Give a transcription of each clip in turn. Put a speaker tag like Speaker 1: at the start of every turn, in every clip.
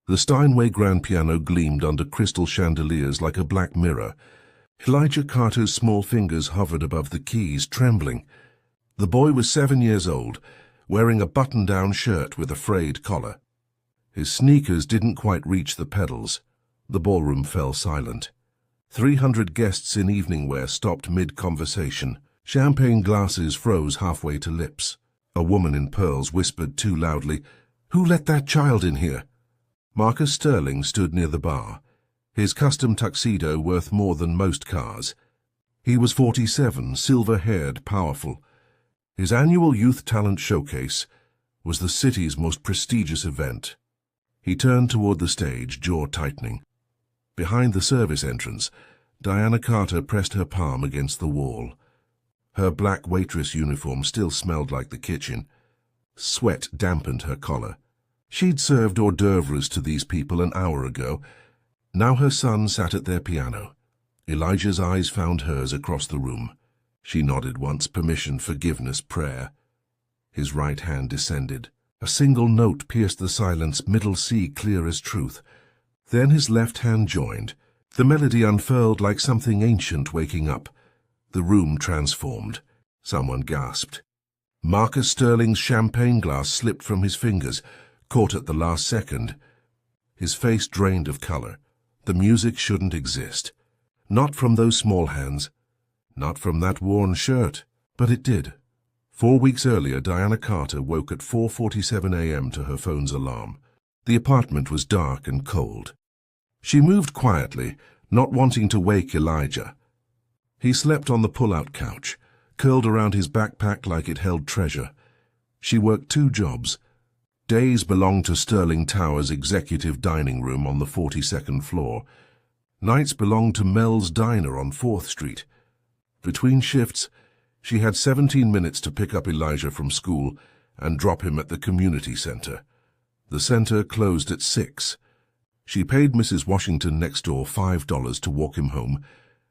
Speaker 1: The Steinway grand piano gleamed under crystal chandeliers like a black mirror. Elijah Carter's small fingers hovered above the keys, trembling. The boy was 7 years old, wearing a button-down shirt with a frayed collar. His sneakers didn't quite reach the pedals. The ballroom fell silent. 300 guests in evening wear stopped mid-conversation. Champagne glasses froze halfway to lips. A woman in pearls whispered too loudly, "Who let that child in here?" Marcus Sterling stood near the bar, his custom tuxedo worth more than most cars. He was 47, silver-haired, powerful. His annual Youth Talent Showcase was the city's most prestigious event. He turned toward the stage, jaw tightening. Behind the service entrance, Diana Carter pressed her palm against the wall. Her black waitress uniform still smelled like the kitchen. Sweat dampened her collar. She'd served hors d'oeuvres to these people an hour ago. Now her son sat at their piano. Elijah's eyes found hers across the room. She nodded once, permission, forgiveness, prayer. His right hand descended. A single note pierced the silence, middle C clear as truth. Then his left hand joined. The melody unfurled like something ancient waking up. The room transformed. Someone gasped. Marcus Sterling's champagne glass slipped from his fingers, caught at the last second. His face drained of color. The music shouldn't exist. Not from those small hands. Not from that worn shirt. But it did. 4 weeks earlier, Diana Carter woke at 4:47 a.m. to her phone's alarm. The apartment was dark and cold. She moved quietly, not wanting to wake Elijah. He slept on the pull-out couch, curled around his backpack like it held treasure. She worked 2 jobs. Days belonged to Sterling Tower's executive dining room on the 42nd floor. Nights belonged to Mel's Diner on 4th Street. Between shifts, she had 17 minutes to pick up Elijah from school and drop him at the community center. The center closed at 6. She paid Mrs. Washington next door $5 to walk him home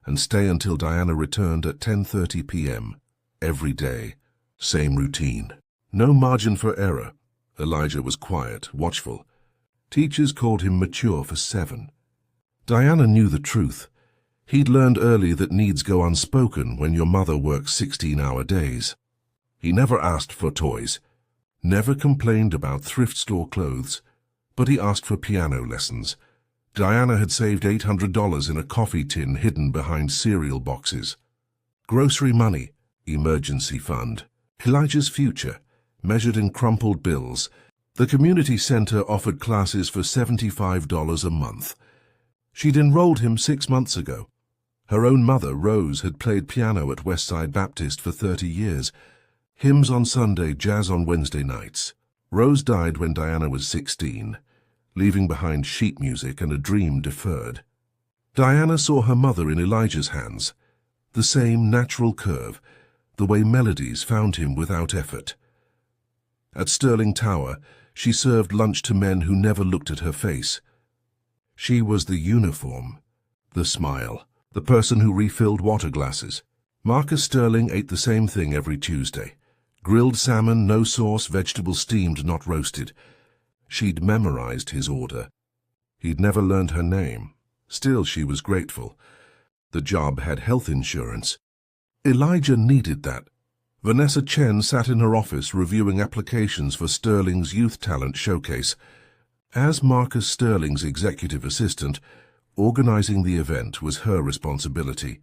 Speaker 1: and stay until Diana returned at 10:30 p.m. Every day, same routine. No margin for error. Elijah was quiet, watchful. Teachers called him mature for 7. Diana knew the truth. He'd learned early that needs go unspoken when your mother works 16-hour days. He never asked for toys, never complained about thrift store clothes, but he asked for piano lessons. Diana had saved $800 in a coffee tin hidden behind cereal boxes. Grocery money, emergency fund. Elijah's future, measured in crumpled bills. The community center offered classes for $75 a month. She'd enrolled him 6 months ago. Her own mother, Rose, had played piano at Westside Baptist for 30 years. Hymns on Sunday, jazz on Wednesday nights. Rose died when Diana was 16, leaving behind sheet music and a dream deferred. Diana saw her mother in Elijah's hands, the same natural curve, the way melodies found him without effort. At Sterling Tower, she served lunch to men who never looked at her face. She was the uniform, the smile, the person who refilled water glasses. Marcus Sterling ate the same thing every Tuesday. Grilled salmon, no sauce, vegetables steamed, not roasted. She'd memorized his order. He'd never learned her name. Still, she was grateful. The job had health insurance. Elijah needed that. Vanessa Chen sat in her office reviewing applications for Sterling's Youth Talent Showcase. As Marcus Sterling's executive assistant, organizing the event was her responsibility.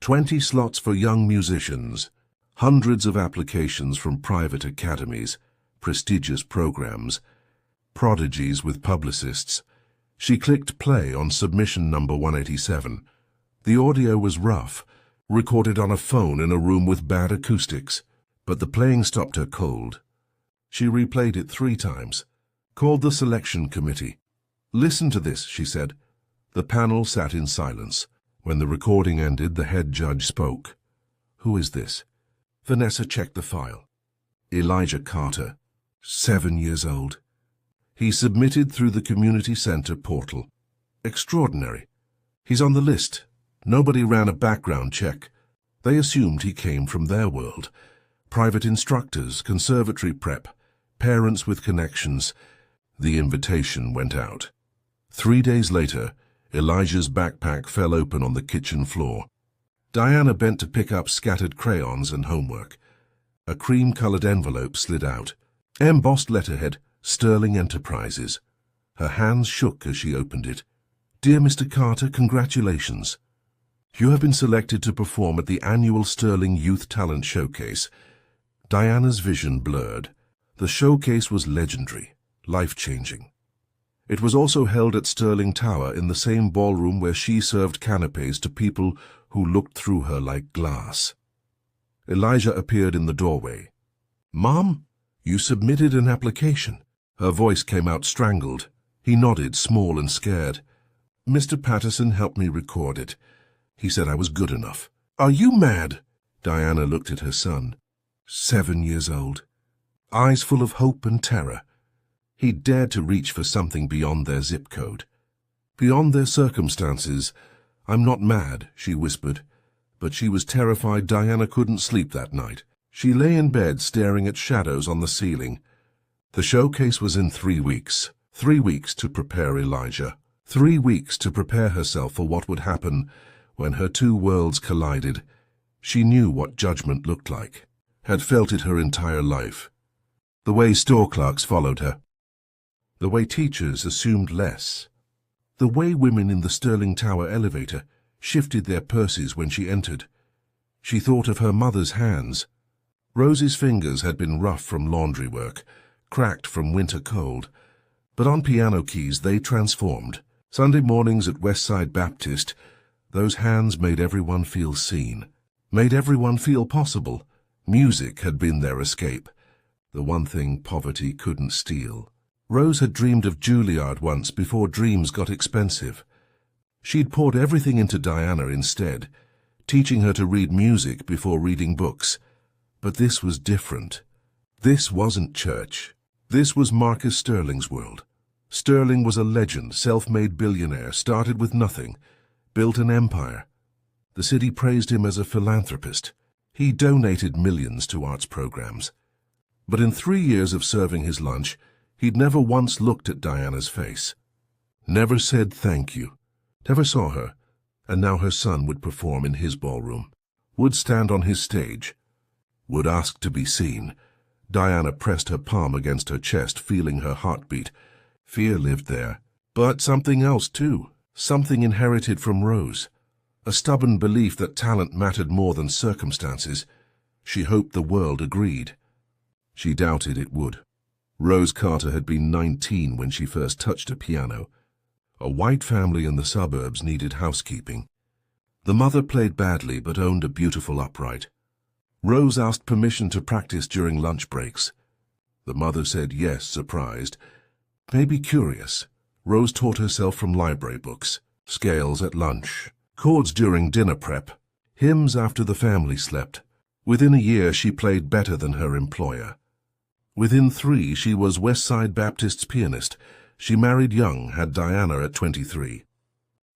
Speaker 1: 20 slots for young musicians, hundreds of applications from private academies, prestigious programs, prodigies with publicists. She clicked play on submission number 187. The audio was rough, recorded on a phone in a room with bad acoustics, but the playing stopped her cold. She replayed it 3 times, called the selection committee. "Listen to this," she said. The panel sat in silence. When the recording ended, the head judge spoke. "Who is this?" Vanessa checked the file. "Elijah Carter, 7 years old. He submitted through the community center portal. Extraordinary. He's on the list. Nobody ran a background check. They assumed he came from their world. Private instructors, conservatory prep, parents with connections." The invitation went out. 3 days later, Elijah's backpack fell open on the kitchen floor. Diana bent to pick up scattered crayons and homework. A cream-colored envelope slid out. Embossed letterhead, Sterling Enterprises. Her hands shook as she opened it. Dear Mr. Carter, congratulations. You have been selected to perform at the annual Sterling Youth Talent Showcase. Diana's vision blurred. The showcase was legendary, life-changing. It was also held at Sterling Tower in the same ballroom where she served canapes to people who looked through her like glass. Elijah appeared in the doorway. Mom, you submitted an application. Her voice came out strangled. He nodded, small and scared. Mr. Patterson helped me record it. He said I was good enough. Are you mad? Diana looked at her son. 7 years old. Eyes full of hope and terror. He dared to reach for something beyond their zip code. Beyond their circumstances. I'm not mad, she whispered. But she was terrified Diana couldn't sleep that night. She lay in bed staring at shadows on the ceiling. The showcase was in 3 weeks. 3 weeks to prepare Elijah. 3 weeks to prepare herself for what would happen when her two worlds collided. She knew what judgment looked like, had felt it her entire life. The way store clerks followed her. The way teachers assumed less. The way women in the Sterling Tower elevator shifted their purses when she entered. She thought of her mother's hands. Rose's fingers had been rough from laundry work, cracked from winter cold, but on piano keys they transformed. Sunday mornings at Westside Baptist, those hands made everyone feel seen, made everyone feel possible. Music had been their escape, the one thing poverty couldn't steal. Rose had dreamed of Juilliard once before dreams got expensive. She'd poured everything into Diana instead, teaching her to read music before reading books. But this was different. This wasn't church. This was Marcus Sterling's world. Sterling was a legend, self-made billionaire, started with nothing, built an empire. The city praised him as a philanthropist. He donated millions to arts programs. But in 3 years of serving his lunch, he'd never once looked at Diana's face. Never said thank you. Never saw her. And now her son would perform in his ballroom, would stand on his stage, would ask to be seen. Diana pressed her palm against her chest, feeling her heartbeat. Fear lived there, but something else too, something inherited from Rose. A stubborn belief that talent mattered more than circumstances. She hoped the world agreed. She doubted it would. Rose Carter had been 19 when she first touched a piano. A white family in the suburbs needed housekeeping. The mother played badly but owned a beautiful upright. Rose asked permission to practice during lunch breaks. The mother said yes, surprised. Maybe curious. Rose taught herself from library books, scales at lunch, chords during dinner prep, hymns after the family slept. Within a year she played better than her employer. Within 3 she was Westside Baptist's pianist. She married young, had Diana at 23.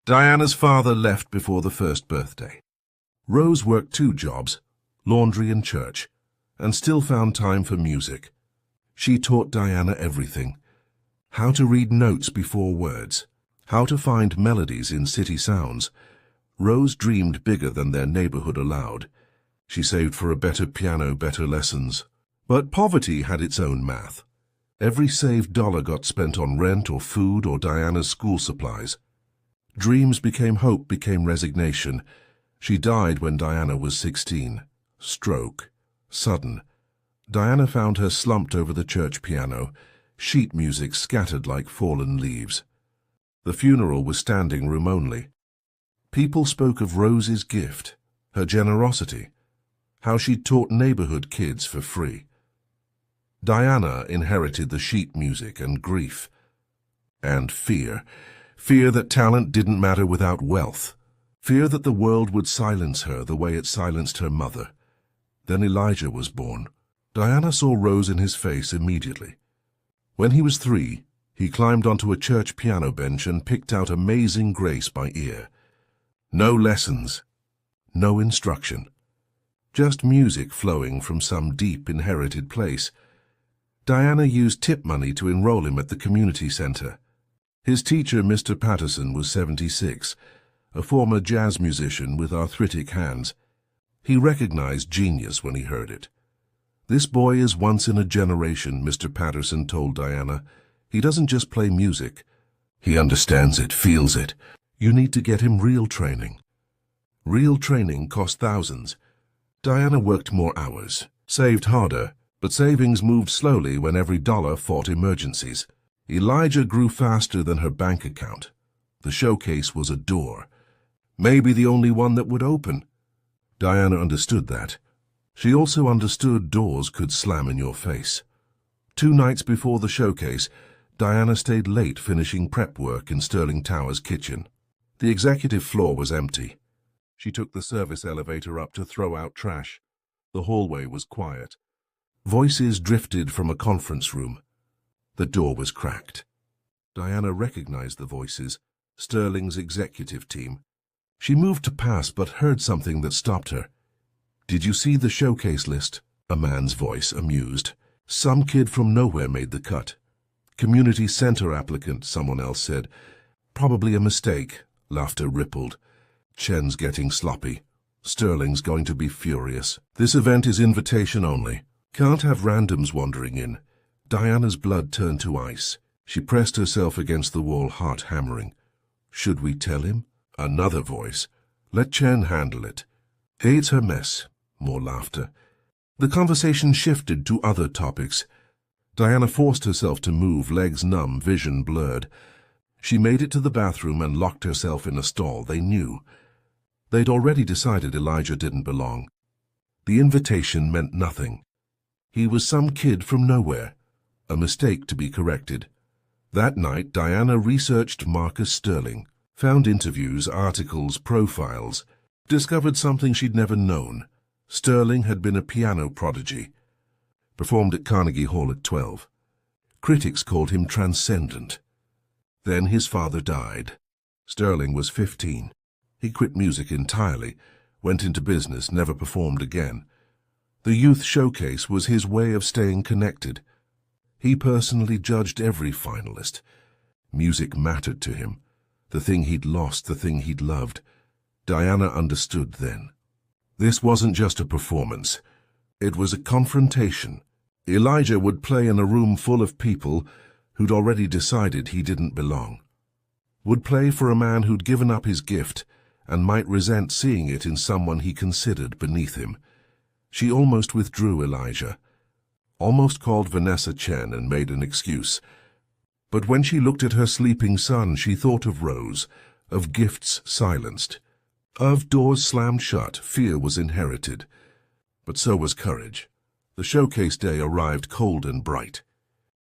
Speaker 1: Diana's father left before the first birthday. Rose worked 2 jobs, laundry and church, and still found time for music. She taught Diana everything. How to read notes before words, how to find melodies in city sounds. Rose dreamed bigger than their neighborhood allowed. She saved for a better piano, better lessons. But poverty had its own math. Every saved dollar got spent on rent or food or Diana's school supplies. Dreams became hope, became resignation. She died when Diana was 16. Stroke. Sudden. Diana found her slumped over the church piano, sheet music scattered like fallen leaves. The funeral was standing room only. People spoke of Rose's gift, her generosity, how she'd taught neighborhood kids for free. Diana inherited the sheet music and grief. And fear. Fear that talent didn't matter without wealth. Fear that the world would silence her the way it silenced her mother. Then Elijah was born. Diana saw Rose in his face immediately. When he was 3, he climbed onto a church piano bench and picked out Amazing Grace by ear. No lessons, no instruction. Just music flowing from some deep inherited place. Diana used tip money to enroll him at the community center. His teacher, Mr. Patterson, was 76, a former jazz musician with arthritic hands. He recognized genius when he heard it. "This boy is once in a generation," Mr. Patterson told Diana. "He doesn't just play music. He understands it, feels it. You need to get him real training." Real training cost thousands. Diana worked more hours, saved harder, but savings moved slowly when every dollar fought emergencies. Elijah grew faster than her bank account. The showcase was a door, maybe the only one that would open. Diana understood that. She also understood doors could slam in your face. 2 nights before the showcase, Diana stayed late finishing prep work in Sterling Tower's kitchen. The executive floor was empty. She took the service elevator up to throw out trash. The hallway was quiet. Voices drifted from a conference room. The door was cracked. Diana recognized the voices, Sterling's executive team. She moved to pass but heard something that stopped her. "Did you see the showcase list?" A man's voice, amused. "Some kid from nowhere made the cut." "Community center applicant," someone else said. "Probably a mistake." Laughter rippled. "Chen's getting sloppy. Sterling's going to be furious. This event is invitation only. Can't have randoms wandering in." Diana's blood turned to ice. She pressed herself against the wall, heart hammering. "Should we tell him?" Another voice. "Let Chen handle it." "It's her mess." More laughter. The conversation shifted to other topics. Diana forced herself to move, legs numb, vision blurred. She made it to the bathroom and locked herself in a stall. They knew. They'd already decided Elijah didn't belong. The invitation meant nothing. He was some kid from nowhere. A mistake to be corrected. That night, Diana researched Marcus Sterling, found interviews, articles, profiles, discovered something she'd never known. Sterling had been a piano prodigy. Performed at Carnegie Hall at 12. Critics called him transcendent. Then his father died. Sterling was 15. He quit music entirely, went into business, never performed again. The youth showcase was his way of staying connected. He personally judged every finalist. Music mattered to him. The thing he'd lost, the thing he'd loved. Diana understood then. This wasn't just a performance. It was a confrontation. Elijah would play in a room full of people who'd already decided he didn't belong. Would play for a man who'd given up his gift and might resent seeing it in someone he considered beneath him. She almost withdrew Elijah. Almost called Vanessa Chen and made an excuse. But when she looked at her sleeping son, she thought of Rose, of gifts silenced, of doors slammed shut. Fear was inherited. But so was courage. The showcase day arrived cold and bright.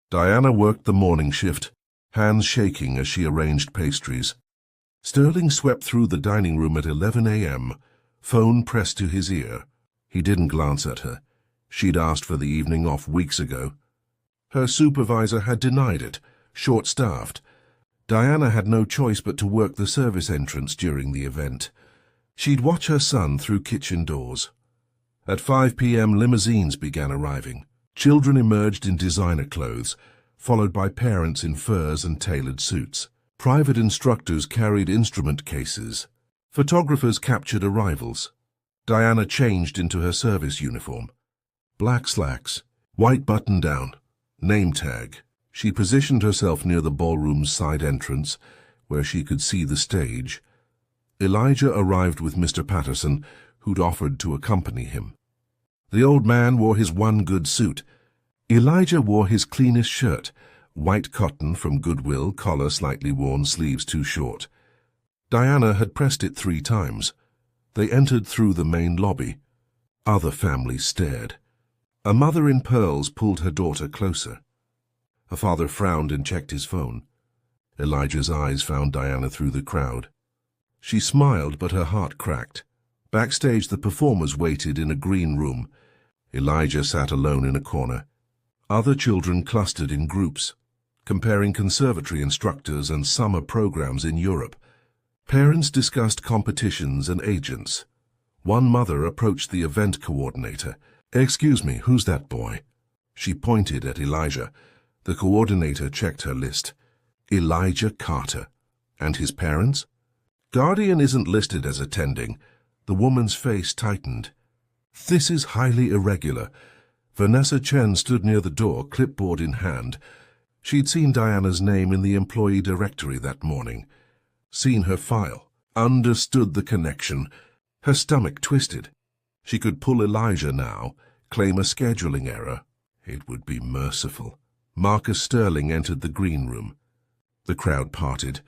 Speaker 1: Diana worked the morning shift, hands shaking as she arranged pastries. Sterling swept through the dining room at 11 a.m., phone pressed to his ear. He didn't glance at her. She'd asked for the evening off weeks ago. Her supervisor had denied it, short-staffed. Diana had no choice but to work the service entrance during the event. She'd watch her son through kitchen doors. At 5 p.m., limousines began arriving. Children emerged in designer clothes, followed by parents in furs and tailored suits. Private instructors carried instrument cases. Photographers captured arrivals. Diana changed into her service uniform. Black slacks, white button-down, name tag. She positioned herself near the ballroom's side entrance, where she could see the stage. Elijah arrived with Mr. Patterson, who'd offered to accompany him. The old man wore his one good suit. Elijah wore his cleanest shirt, white cotton from Goodwill, collar slightly worn, sleeves too short. Diana had pressed it 3 times. They entered through the main lobby. Other families stared. A mother in pearls pulled her daughter closer. A father frowned and checked his phone. Elijah's eyes found Diana through the crowd. She smiled, but her heart cracked. Backstage, the performers waited in a green room. Elijah sat alone in a corner. Other children clustered in groups, comparing conservatory instructors and summer programs in Europe. Parents discussed competitions and agents. One mother approached the event coordinator. "Excuse me, who's that boy?" She pointed at Elijah. The coordinator checked her list. Elijah Carter. And his parents? Guardian isn't listed as attending. The woman's face tightened. This is highly irregular. Vanessa Chen stood near the door, clipboard in hand. She'd seen Diana's name in the employee directory that morning. Seen her file. Understood the connection. Her stomach twisted. She could pull Elijah now, claim a scheduling error. It would be merciful. Marcus Sterling entered the green room. The crowd parted.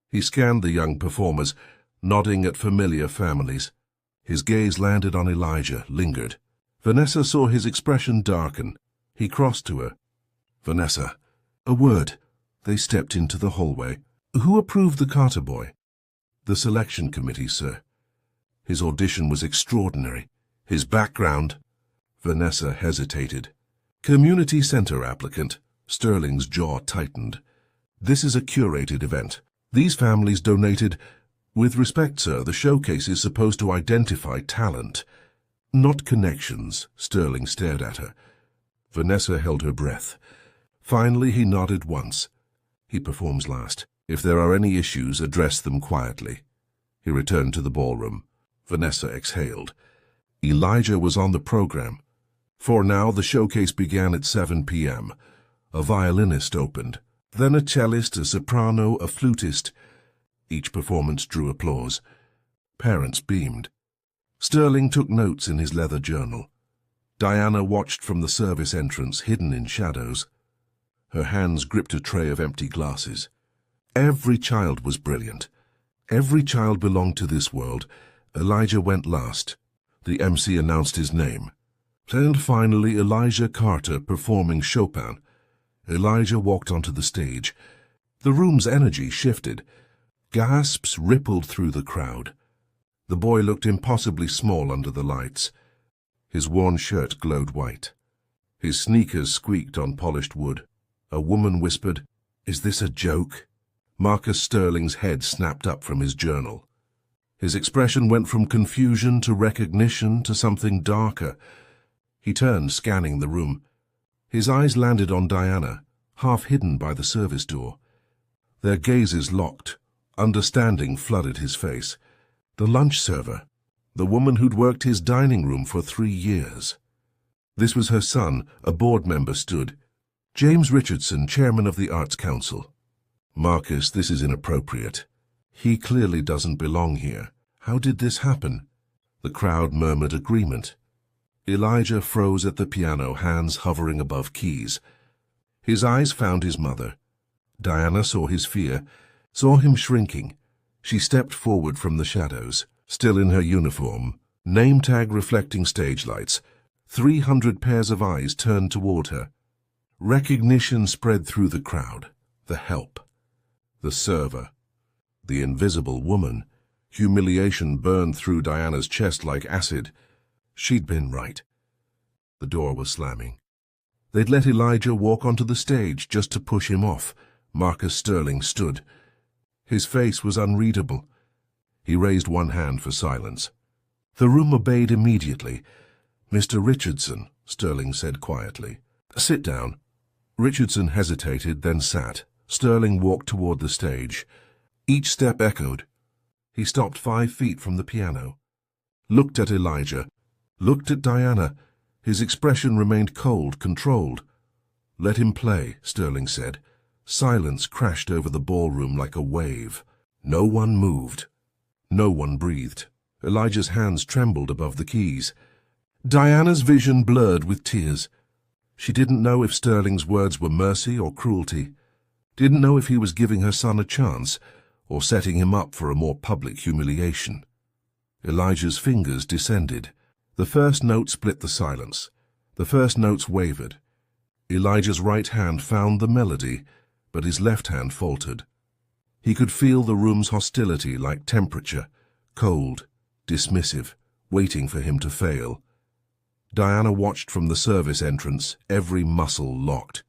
Speaker 1: He scanned the young performers, nodding at familiar families. His gaze landed on Elijah, lingered. Vanessa saw his expression darken. He crossed to her. "Vanessa, a word." They stepped into the hallway. "Who approved the Carter boy?" "The selection committee, sir." His audition was extraordinary. His background... Vanessa hesitated. "Community center applicant." Sterling's jaw tightened. "This is a curated event. These families donated... With respect, sir, the showcase is supposed to identify talent, not connections." Sterling stared at her. Vanessa held her breath. Finally, he nodded once. "He performs last. If there are any issues, address them quietly." He returned to the ballroom. Vanessa exhaled. Elijah was on the program. For now, the showcase began at 7 p.m. A violinist opened, then a cellist, a soprano, a flutist. Each performance drew applause. Parents beamed. Sterling took notes in his leather journal. Diana watched from the service entrance, hidden in shadows. Her hands gripped a tray of empty glasses. Every child was brilliant. Every child belonged to this world. Elijah went last. The MC announced his name. And finally, Elijah Carter performing Chopin. Elijah walked onto the stage. The room's energy shifted. Gasps rippled through the crowd. The boy looked impossibly small under the lights. His worn shirt glowed white. His sneakers squeaked on polished wood. A woman whispered, "Is this a joke?" Marcus Sterling's head snapped up from his journal. His expression went from confusion to recognition to something darker. He turned, scanning the room. His eyes landed on Diana, half hidden by the service door. Their gazes locked. Understanding flooded his face. The lunch server, the woman who'd worked his dining room for 3 years. This was her son, a board member stood. "James Richardson, chairman of the Arts Council." "Marcus, this is inappropriate. He clearly doesn't belong here. How did this happen?" The crowd murmured agreement. Elijah froze at the piano, hands hovering above keys. His eyes found his mother. Diana saw his fear, saw him shrinking. She stepped forward from the shadows, still in her uniform, name tag reflecting stage lights. 300 pairs of eyes turned toward her. Recognition spread through the crowd. The help. The server. The invisible woman. Humiliation burned through Diana's chest like acid. She'd been right. The door was slamming. They'd let Elijah walk onto the stage just to push him off. Marcus Sterling stood. His face was unreadable. He raised one hand for silence. The room obeyed immediately. "Mr. Richardson," Sterling said quietly. "Sit down." Richardson hesitated, then sat. Sterling walked toward the stage. Each step echoed. He stopped 5 feet from the piano. Looked at Elijah. Looked at Diana. His expression remained cold, controlled. "Let him play," Sterling said. Silence crashed over the ballroom like a wave. No one moved. No one breathed. Elijah's hands trembled above the keys. Diana's vision blurred with tears. She didn't know if Sterling's words were mercy or cruelty. Didn't know if he was giving her son a chance or setting him up for a more public humiliation. Elijah's fingers descended. The first note split the silence. The first notes wavered. Elijah's right hand found the melody, but his left hand faltered. He could feel the room's hostility like temperature, cold, dismissive, waiting for him to fail. Diana watched from the service entrance, every muscle locked.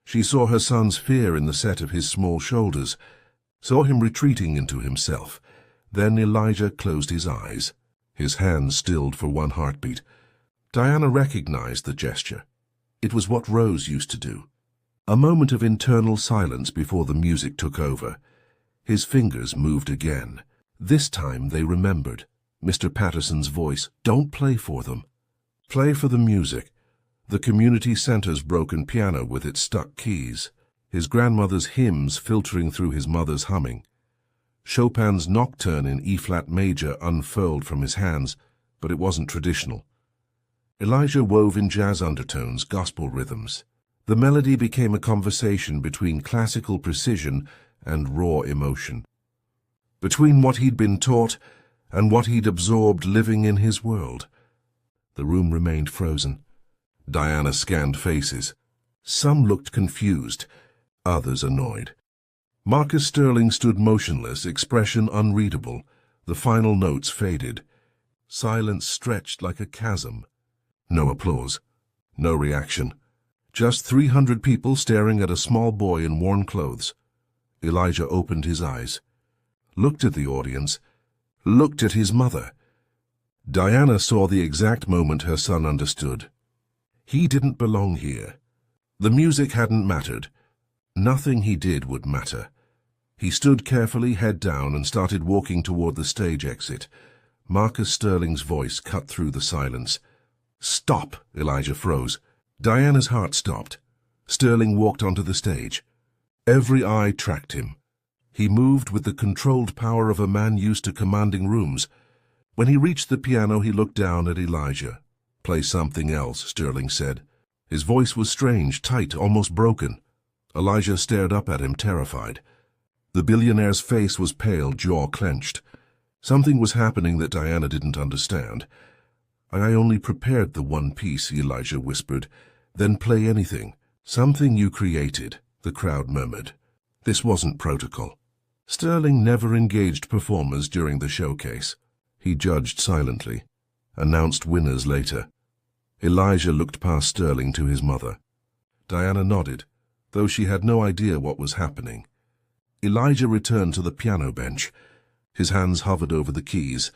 Speaker 1: She saw her son's fear in the set of his small shoulders, saw him retreating into himself. Then Elijah closed his eyes. His hands stilled for one heartbeat. Diana recognized the gesture. It was what Rose used to do. A moment of internal silence before the music took over. His fingers moved again. This time they remembered. Mr. Patterson's voice, "Don't play for them. Play for the music." The community center's broken piano with its stuck keys. His grandmother's hymns filtering through his mother's humming. Chopin's nocturne in E-flat major unfurled from his hands, but it wasn't traditional. Elijah wove in jazz undertones, gospel rhythms. The melody became a conversation between classical precision and raw emotion. Between what he'd been taught and what he'd absorbed living in his world. The room remained frozen. Diana scanned faces. Some looked confused, others annoyed. Marcus Sterling stood motionless, expression unreadable. The final notes faded. Silence stretched like a chasm. No applause. No reaction. Just 300 people staring at a small boy in worn clothes. Elijah opened his eyes, looked at the audience, looked at his mother. Diana saw the exact moment her son understood. He didn't belong here. The music hadn't mattered. Nothing he did would matter. He stood carefully, head down, and started walking toward the stage exit. Marcus Sterling's voice cut through the silence. "Stop!" Elijah froze. Diana's heart stopped. Sterling walked onto the stage. Every eye tracked him. He moved with the controlled power of a man used to commanding rooms. When he reached the piano, he looked down at Elijah. "Play something else," Sterling said. His voice was strange, tight, almost broken. Elijah stared up at him, terrified. The billionaire's face was pale, jaw clenched. Something was happening that Diana didn't understand. "I only prepared the one piece," Elijah whispered. "Then play anything. Something you created," the crowd murmured. This wasn't protocol. Sterling never engaged performers during the showcase. He judged silently, announced winners later. Elijah looked past Sterling to his mother. Diana nodded, though she had no idea what was happening. Elijah returned to the piano bench. His hands hovered over the keys.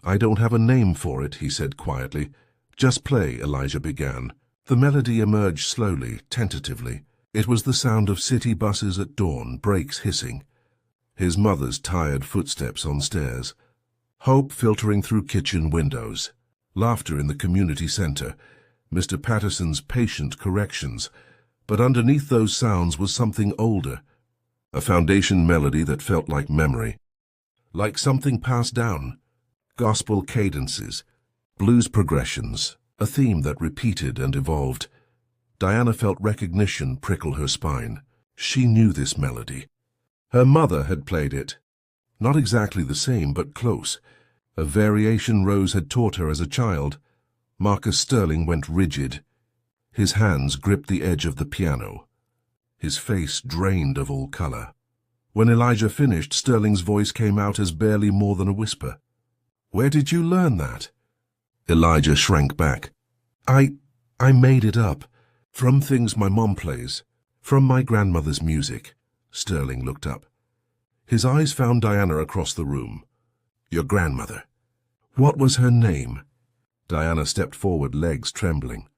Speaker 1: "I don't have a name for it," he said quietly. "Just play," Elijah began. The melody emerged slowly, tentatively. It was the sound of city buses at dawn, brakes hissing. His mother's tired footsteps on stairs. Hope filtering through kitchen windows. Laughter in the community center. Mr. Patterson's patient corrections. But underneath those sounds was something older. A foundation melody that felt like memory. Like something passed down. Gospel cadences, blues progressions, a theme that repeated and evolved. Diana felt recognition prickle her spine. She knew this melody. Her mother had played it. Not exactly the same, but close. A variation Rose had taught her as a child. Marcus Sterling went rigid. His hands gripped the edge of the piano. His face drained of all color. When Elijah finished, Sterling's voice came out as barely more than a whisper. "Where did you learn that?" Elijah shrank back. I made it up. From things my mom plays. From my grandmother's music." Sterling looked up. His eyes found Diana across the room. "Your grandmother. What was her name?" Diana stepped forward, legs trembling.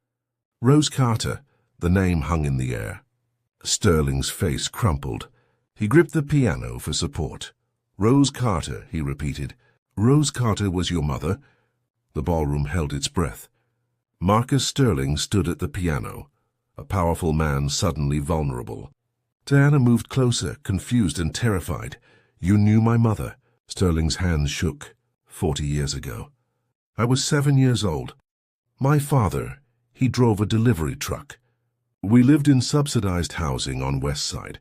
Speaker 1: "Rose Carter." The name hung in the air. Sterling's face crumpled. He gripped the piano for support. "Rose Carter," he repeated. "Rose Carter was your mother?" The ballroom held its breath. Marcus Sterling stood at the piano, a powerful man suddenly vulnerable. Diana moved closer, confused and terrified. "You knew my mother?" Sterling's hands shook. 40 years ago. "I was 7 years old. My father, he drove a delivery truck. We lived in subsidized housing on West Side.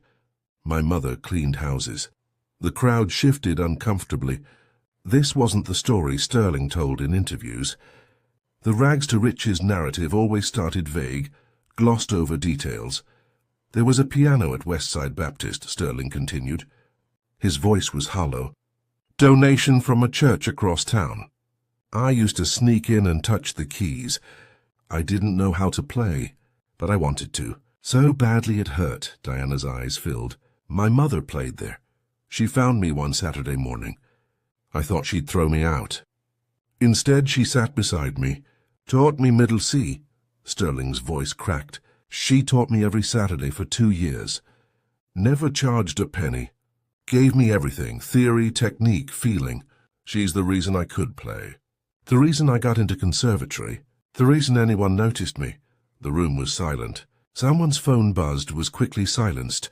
Speaker 1: My mother cleaned houses." The crowd shifted uncomfortably. This wasn't the story Sterling told in interviews. The rags-to-riches narrative always started vague, glossed over details. "There was a piano at West Side Baptist," Sterling continued. His voice was hollow. "Donation from a church across town. I used to sneak in and touch the keys. I didn't know how to play, but I wanted to. So badly it hurt." Diana's eyes filled. "My mother played there. She found me one Saturday morning. I thought she'd throw me out. Instead, she sat beside me, taught me middle C." Sterling's voice cracked. She taught me every Saturday for 2 years. Never charged a penny. Gave me everything, theory, technique, feeling. She's the reason I could play. The reason I got into conservatory. The reason anyone noticed me. The room was silent. Someone's phone buzzed, was quickly silenced.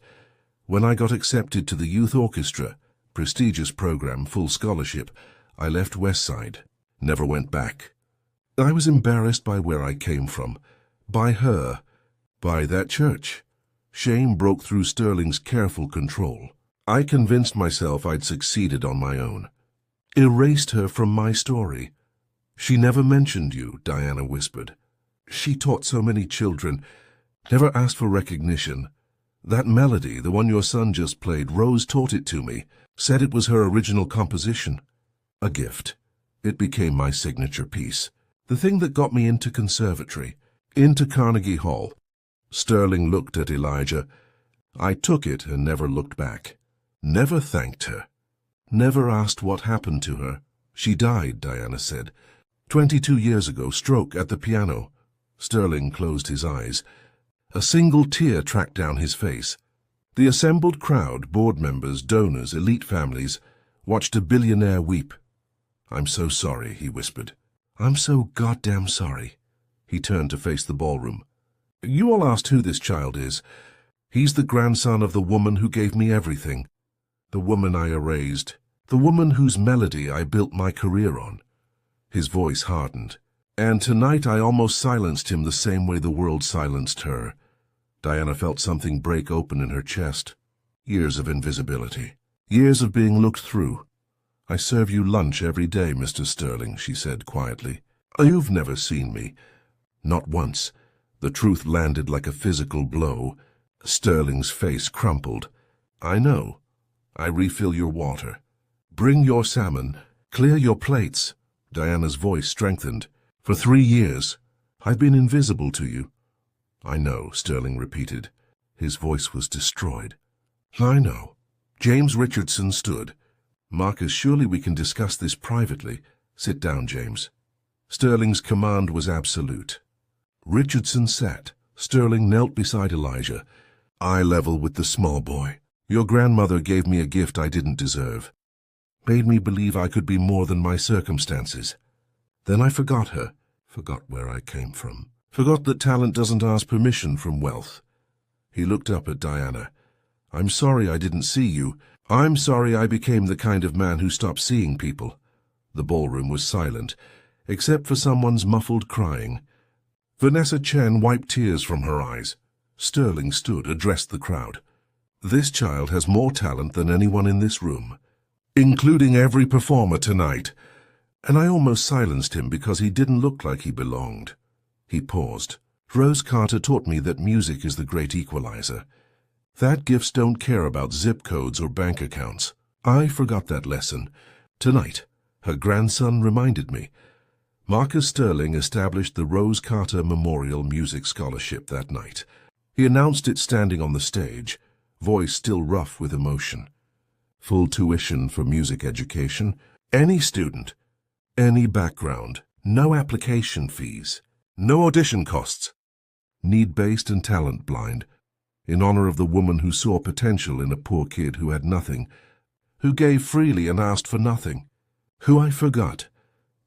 Speaker 1: When I got accepted to the youth orchestra, prestigious program, full scholarship, I left Westside. Never went back. I was embarrassed by where I came from. By her. By that church. Shame broke through Sterling's careful control. I convinced myself I'd succeeded on my own. Erased her from my story. She never mentioned you, Diana whispered. She taught so many children. Never asked for recognition. That melody, the one your son just played, Rose taught it to me. Said it was her original composition. A gift. It became my signature piece. The thing that got me into conservatory. Into Carnegie Hall. Sterling looked at Elijah. I took it and never looked back. Never thanked her. Never asked what happened to her. She died, Diana said. 22 years ago, stroke at the piano. Sterling closed his eyes. A single tear tracked down his face. The assembled crowd, board members, donors, elite families, watched a billionaire weep. I'm so sorry, he whispered. I'm so goddamn sorry. He turned to face the ballroom. You all asked who this child is. He's the grandson of the woman who gave me everything. The woman I erased. The woman whose melody I built my career on. His voice hardened. And tonight I almost silenced him the same way the world silenced her. Diana felt something break open in her chest. Years of invisibility. Years of being looked through. I serve you lunch every day, Mr. Sterling, she said quietly. You've never seen me. Not once. The truth landed like a physical blow. Sterling's face crumpled. I know. I refill your water. Bring your salmon. Clear your plates. Diana's voice strengthened. For 3 years, I've been invisible to you. I know, Sterling repeated. His voice was destroyed. I know. James Richardson stood. Marcus, surely we can discuss this privately. Sit down, James. Sterling's command was absolute. Richardson sat. Sterling knelt beside Elijah, eye level with the small boy. Your grandmother gave me a gift I didn't deserve. Made me believe I could be more than my circumstances. Then I forgot her, forgot where I came from, forgot that talent doesn't ask permission from wealth. He looked up at Diana. I'm sorry I didn't see you. I'm sorry I became the kind of man who stopped seeing people. The ballroom was silent, except for someone's muffled crying. Vanessa Chen wiped tears from her eyes. Sterling stood, addressed the crowd. This child has more talent than anyone in this room, including every performer tonight. And I almost silenced him because he didn't look like he belonged. He paused. Rose Carter taught me that music is the great equalizer. That gifts don't care about zip codes or bank accounts. I forgot that lesson. Tonight, her grandson reminded me. Marcus Sterling established the Rose Carter Memorial Music Scholarship that night. He announced it standing on the stage, voice still rough with emotion. Full tuition for music education. Any student, any background, no application fees, no audition costs. Need-based and talent-blind, in honor of the woman who saw potential in a poor kid who had nothing, who gave freely and asked for nothing, who I forgot.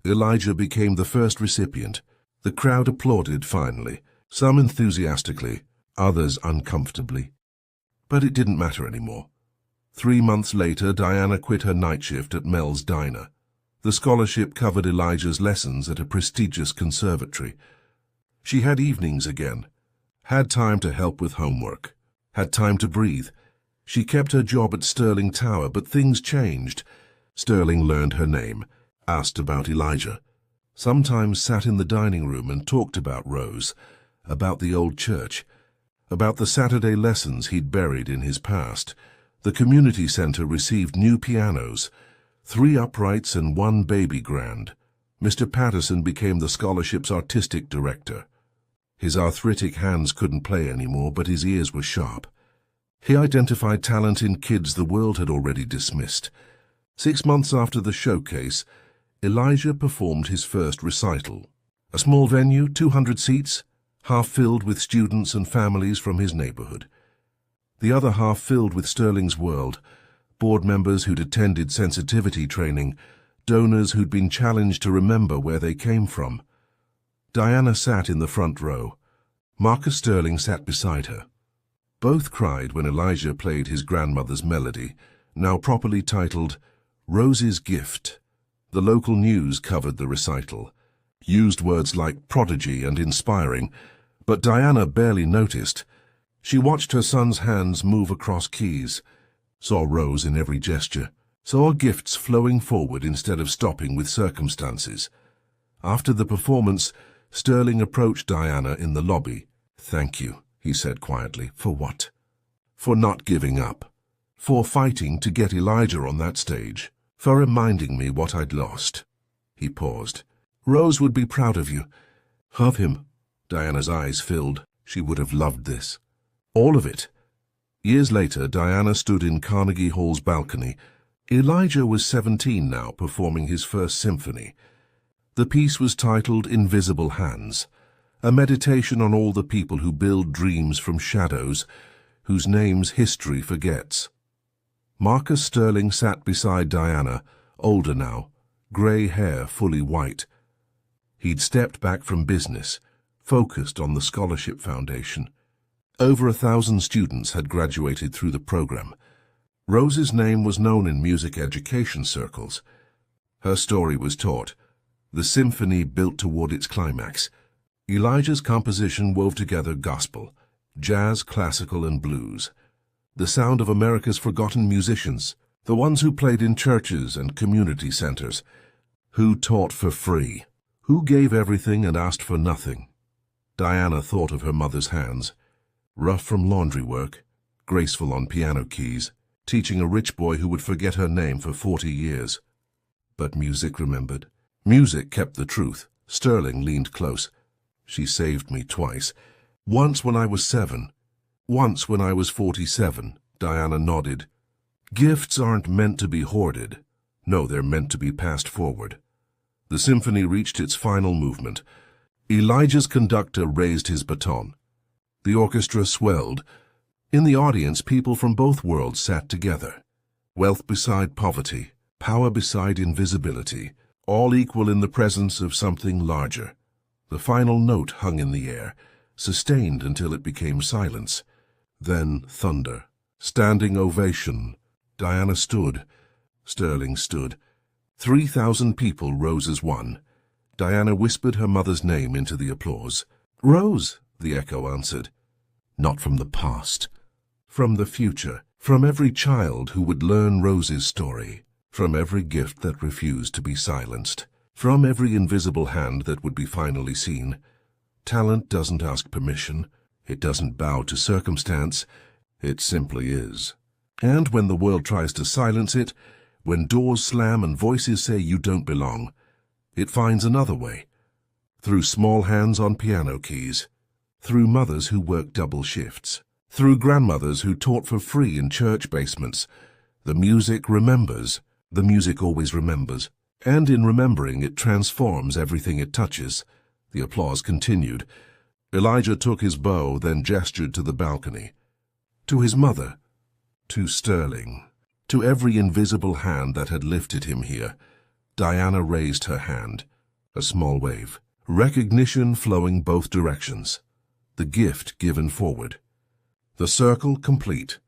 Speaker 1: Elijah became the first recipient. The crowd applauded finally, some enthusiastically, others uncomfortably. But it didn't matter anymore. 3 months later, Diana quit her night shift at Mel's Diner. The scholarship covered Elijah's lessons at a prestigious conservatory. She had evenings again, had time to help with homework, had time to breathe. She kept her job at Sterling Tower, but things changed. Sterling learned her name, asked about Elijah, sometimes sat in the dining room and talked about Rose, about the old church, about the Saturday lessons he'd buried in his past. The community center received new pianos, 3 uprights and 1 baby grand. Mr. Patterson became the scholarship's artistic director. His arthritic hands couldn't play anymore, but his ears were sharp. He identified talent in kids the world had already dismissed. 6 months after the showcase, Elijah performed his first recital. A small venue, 200 seats, half filled with students and families from his neighborhood. The other half filled with Sterling's world, board members who'd attended sensitivity training, donors who'd been challenged to remember where they came from. Diana sat in the front row. Marcus Sterling sat beside her. Both cried when Elijah played his grandmother's melody, now properly titled Rose's Gift. The local news covered the recital, used words like prodigy and inspiring, but Diana barely noticed. She watched her son's hands move across keys, saw Rose in every gesture, saw gifts flowing forward instead of stopping with circumstances. After the performance, Sterling approached Diana in the lobby. "Thank you," he said quietly. "For what?" "For not giving up. For fighting to get Elijah on that stage. For reminding me what I'd lost." He paused. "Rose would be proud of you." "Of him?" Diana's eyes filled. She would have loved this. All of it. Years later, Diana stood in Carnegie Hall's balcony. Elijah was 17 now, performing his first symphony. The piece was titled Invisible Hands, a meditation on all the people who build dreams from shadows, whose names history forgets. Marcus Sterling sat beside Diana, older now, grey hair fully white. He'd stepped back from business, focused on the scholarship foundation. Over 1,000 students had graduated through the program. Rose's name was known in music education circles. Her story was taught. The symphony built toward its climax. Elijah's composition wove together gospel, jazz, classical, and blues. The sound of America's forgotten musicians, the ones who played in churches and community centers, who taught for free, who gave everything and asked for nothing. Diana thought of her mother's hands, rough from laundry work, graceful on piano keys, teaching a rich boy who would forget her name for 40 years. But music remembered. Music kept the truth. Sterling leaned close. "She saved me twice. Once when I was 7. Once when I was 47. Diana nodded. "Gifts aren't meant to be hoarded. No, they're meant to be passed forward." The symphony reached its final movement. Elijah's conductor raised his baton. The orchestra swelled. In the audience, people from both worlds sat together. Wealth beside poverty, power beside invisibility, all equal in the presence of something larger. The final note hung in the air, sustained until it became silence. Then thunder. Standing ovation. Diana stood. Sterling stood. 3,000 people rose as one. Diana whispered her mother's name into the applause. "Rose," the echo answered. "Not from the past. From the future. From every child who would learn Rose's story. From every gift that refused to be silenced. From every invisible hand that would be finally seen. Talent doesn't ask permission. It doesn't bow to circumstance. It simply is. And when the world tries to silence it, when doors slam and voices say you don't belong, it finds another way. Through small hands on piano keys. Through mothers who work double shifts. Through grandmothers who taught for free in church basements. The music remembers. The music always remembers. And in remembering, it transforms everything it touches. The applause continued. Elijah took his bow, then gestured to the balcony. To his mother. To Sterling. To every invisible hand that had lifted him here. Diana raised her hand. A small wave. Recognition flowing both directions. The gift given forward. The circle complete.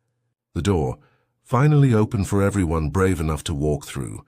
Speaker 1: The door, finally open for everyone brave enough to walk through.